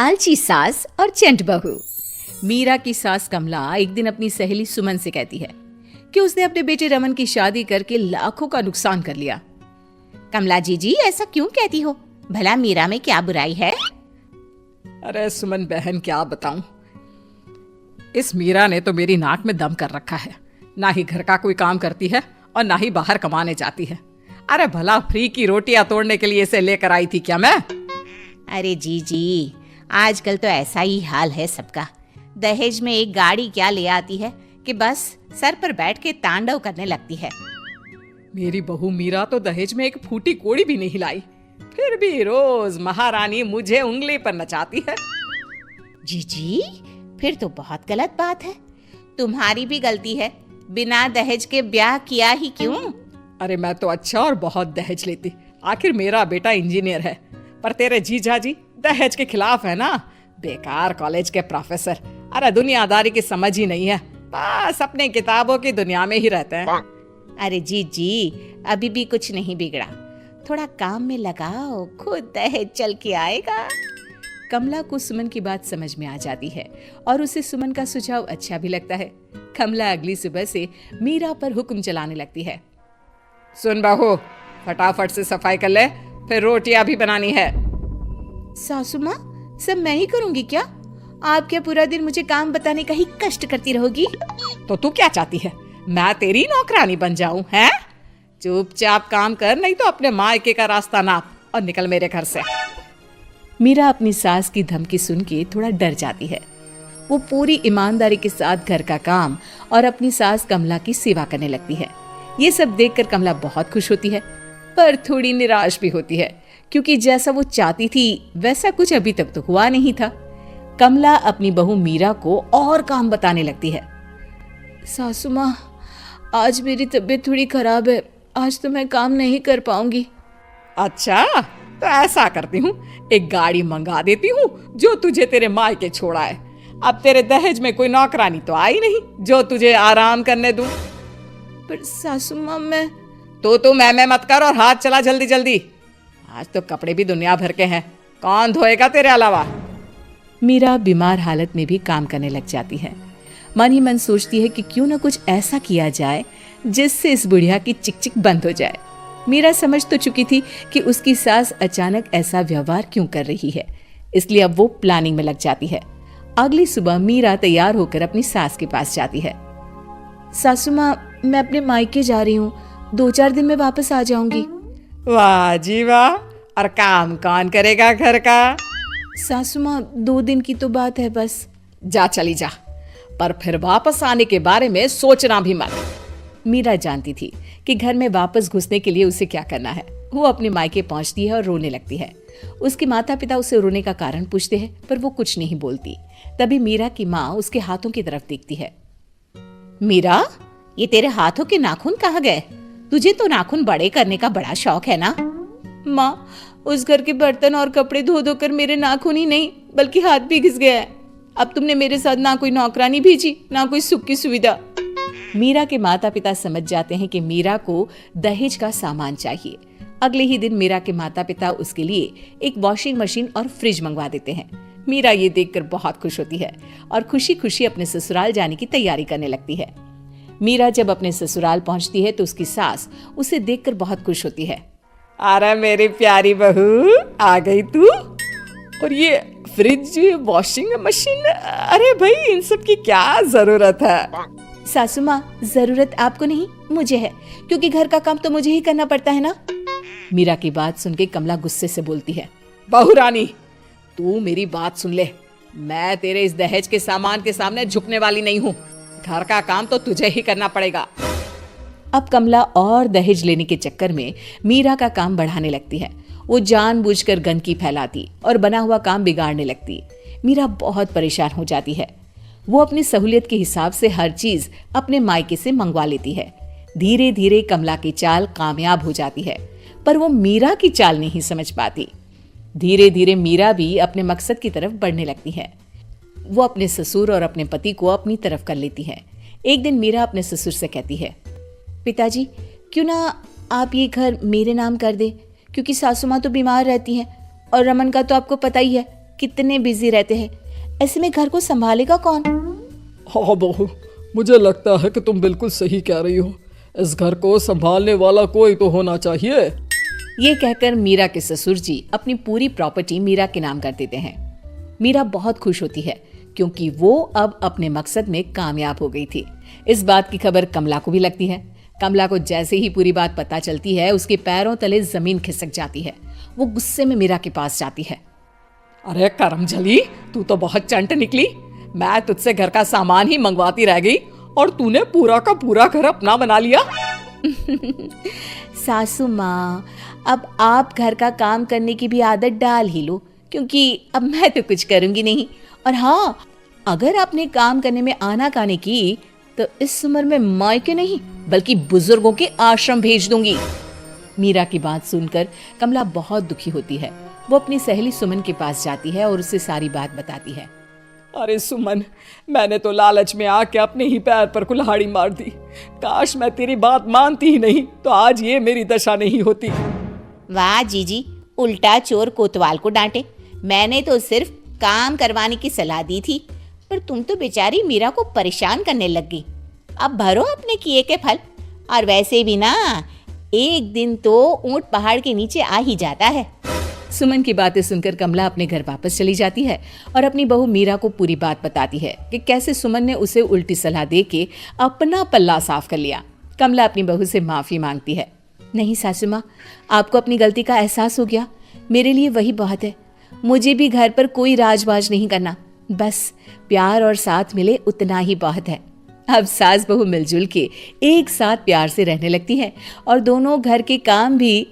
लालची सास और चंट बहू। मीरा की सास कमला एक दिन अपनी सहेली सुमन से कहती है कि उसने अपने बेटे रमन की शादी करके लाखों का नुकसान कर लिया। कमला जी ऐसा क्यों कहती हो? भला मीरा में क्या बुराई है? अरे सुमन बहन क्या बताऊं, इस मीरा ने तो मेरी नाक में दम कर रखा है। ना ही घर का कोई काम करती है और ना ही बाहर कमाने जाती है। अरे भला फ्री की रोटियां तोड़ने के लिए इसे लेकर आई थी क्या मैं? अरे जी आजकल तो ऐसा ही हाल है सबका। दहेज में एक गाड़ी क्या ले आती है कि बस सर पर बैठ के तांडव करने लगती है। मेरी बहू मीरा तो दहेज में एक फूटी कोड़ी भी नहीं लाई, फिर भी रोज महारानी मुझे उंगली पर नचाती है। जी फिर तो बहुत गलत बात है। तुम्हारी भी गलती है, बिना दहेज के ब्याह किया ही क्यों? अरे मैं तो अच्छा और बहुत दहेज लेती, आखिर मेरा बेटा इंजीनियर है। पर तेरे जीजा जी दहेज के खिलाफ है ना, बेकार कॉलेज के प्रोफेसर। अरे दुनियादारी की समझ ही नहीं है, बस अपने किताबों की दुनिया में ही रहते हैं। अरे जी अभी भी कुछ नहीं बिगड़ा, थोड़ा काम में लगाओ, खुद दहेज चल के आएगा। कमला को सुमन की बात समझ में आ जाती है और उसे सुमन का सुझाव अच्छा भी लगता है। कमला अगली सुबह से मीरा पर हुक्म चलाने लगती है। सुन बहू, फटाफट से सफाई कर ले, फिर रोटियां भी बनानी है। सासू माँ सब मैं ही करूंगी क्या? आप क्या पूरा दिन मुझे काम बताने का ही कष्ट करती रहोगी? तो तू क्या चाहती है, मैं तेरी नौकरानी बन जाऊं? हैं? चुपचाप काम कर, नहीं तो अपने मायके का रास्ता नाप और निकल मेरे घर से। मीरा अपनी सास की धमकी सुन के थोड़ा डर जाती है। वो पूरी ईमानदारी के साथ घर का काम और अपनी सास कमला की सेवा करने लगती है। ये सब देखकर कमला बहुत खुश होती है, पर थोड़ी निराश भी होती है, क्योंकि जैसा वो चाहती थी वैसा कुछ अभी तक तो हुआ नहीं था। कमला अपनी बहू मीरा को और काम बताने लगती है। सासू माँ, आज मेरी तबीयत थोड़ी खराब है, आज तो मैं काम नहीं कर पाऊंगी। अच्छा, तो ऐसा करती हूँ, एक गाड़ी मंगा देती हूँ जो तुझे तेरे मायके छोड़ाए। अब तेरे दहेज में कोई नौकरानी तो आई नहीं जो तुझे आराम करने दूं। पर सासू माँ मैं तो मैं मत कर और हाथ चला जल्दी जल्दी। आज तो कपड़े भी दुनिया भर के हैं, कौन धोएगा तेरे अलावा? मीरा बीमार हालत में भी काम करने लग जाती है। मन ही मन सोचती है कि क्यों न कुछ ऐसा किया जाए जिससे इस बुढ़िया की चिकचिक बंद हो जाए। मीरा समझ तो चुकी थी कि उसकी सास अचानक ऐसा व्यवहार क्यों कर रही है, इसलिए अब वो प्लानिंग में लग जाती है। अगली सुबह मीरा तैयार होकर अपनी सास के पास जाती है। सासू माँ, मैं अपने मायके जा रही हूँ, 2-4 दिन में वापस आ जाऊंगी। वाह जी वाह, और काम कौन करेगा घर का? सासू माँ 2 दिन की तो बात है बस। जा चली जा, पर फिर वापस आने के बारे में सोचना भी मत। मीरा जानती थी कि घर में वापस घुसने के लिए उसे क्या करना है। वो अपने मायके पहुंचती है और रोने लगती है। उसके माता पिता उसे रोने का कारण पूछते हैं, पर वो कुछ नहीं बोलती। तभी मीरा की माँ उसके हाथों की तरफ देखती है। मीरा, ये तेरे हाथों के नाखून कहाँ गए? तुझे तो नाखून बड़े करने का बड़ा शौक है ना? माँ, उस घर के बर्तन और कपड़े धो धो कर मेरे नाखून ही नहीं बल्कि हाथ भी घिस गया है। अब तुमने मेरे साथ ना कोई नौकरानी भेजी, ना कोई सुख की सुविधा। मीरा के माता पिता समझ जाते हैं कि मीरा को दहेज का सामान चाहिए। अगले ही दिन मीरा के माता पिता उसके लिए एक वॉशिंग मशीन और फ्रिज मंगवा देते हैं। मीरा ये देखकर बहुत खुश होती है और खुशी खुशी अपने ससुराल जाने की तैयारी करने लगती है। मीरा जब अपने ससुराल पहुंचती है तो उसकी सास उसे देखकर बहुत खुश होती है। अरे मेरी प्यारी बहू, आ गई तू? और ये फ्रिज, वॉशिंग मशीन, अरे भाई इन सब की क्या जरूरत है? सासू माँ, जरूरत आपको नहीं मुझे है, क्योंकि घर का काम तो मुझे ही करना पड़ता है ना। मीरा की बात सुन के कमला गुस्से से बोलती है। बहू रानी, तू मेरी बात सुन ले, मैं तेरे इस दहेज के सामान के सामने झुकने वाली नहीं हूँ। घर का काम तो तुझे ही करना पड़ेगा। अब कमला और दहेज लेने के चक्कर में मीरा का काम बढ़ाने लगती है। वो जानबूझकर गंदगी फैलाती और बना हुआ काम बिगाड़ने लगती। मीरा बहुत परेशान हो जाती है। वो अपनी सहूलियत के हिसाब से हर चीज अपने मायके से मंगवा लेती है। धीरे धीरे कमला की चाल कामयाब हो जाती है, पर वो मीरा की चाल नहीं समझ पाती। धीरे धीरे मीरा भी अपने मकसद की तरफ बढ़ने लगती है। वो अपने ससुर और अपने पति को अपनी तरफ कर लेती है। एक दिन मीरा अपने ससुर से कहती है, पिताजी, क्यों ना आप ये घर मेरे नाम कर दे, क्योंकि सासू माँ तो बीमार रहती हैं और रमन का तो आपको पता ही है, कितने बिजी रहते हैं, ऐसे में घर को संभालेगा कौन? हाँ बहू, मुझे लगता है कि तुम बिल्कुल सही कह रही हो। इस घर को संभालने वाला कोई तो होना चाहिए। ये कहकर मीरा के ससुर जी अपनी पूरी प्रॉपर्टी मीरा के नाम कर देते हैं। मीरा बहुत खुश होती है क्योंकि वो अब अपने मकसद में कामयाब हो गई थी। इस बात की खबर कमला को भी लगती है। कमला को जैसे ही पूरी बात पता चलती है, उसके पैरों तले जमीन खिसक जाती है। वो गुस्से में मीरा के पास जाती है। अरे करमजली, तू तो बहुत चंट निकली। मैं तुझसे घर का सामान ही मंगवाती रह गई और तूने पूरा का पूरा घर अपना बना लिया। सासू माँ, अब आप घर का काम करने की भी आदत डाल ही लो, क्योंकि अब मैं तो कुछ करूंगी नहीं। और हाँ, अगर आपने काम करने में आनाकानी की तो इस उम्र में मायके नहीं बल्कि बुजुर्गों के आश्रम भेज दूंगी। मीरा की बात सुनकर कमला बहुत दुखी होती है। वो अपनी सहेली सुमन के पास जाती है और उसे सारी बात बताती है। अरे सुमन, मैंने तो लालच में आके अपने ही पैर पर कुल्हाड़ी मार दी। काश मैं तेरी बात मानती ही नहीं तो आज ये मेरी दशा नहीं होती। वाह जीजी, उल्टा चोर कोतवाल को डांटे। मैंने तो सिर्फ काम करवाने की सलाह दी थी, पर तुम तो बेचारी मीरा को परेशान करने लग गई। अब भरो अपने किए के फल। और वैसे भी ना, एक दिन तो ऊंट पहाड़ के नीचे आ ही जाता है। सुमन की बातें सुनकर कमला अपने घर वापस चली जाती है और अपनी बहू मीरा को पूरी बात बताती है कि कैसे सुमन ने उसे उल्टी सलाह देके अपना पल्ला साफ कर लिया। कमला अपनी बहू से माफी मांगती है। नहीं सासू माँ, आपको अपनी गलती का एहसास हो गया, मेरे लिए वही बहुत है। मुझे भी घर पर कोई राजबाज नहीं करना, बस प्यार और साथ मिले उतना ही बहुत है। अब सास बहू मिलजुल के एक साथ प्यार से रहने लगती हैं और दोनों घर के काम भी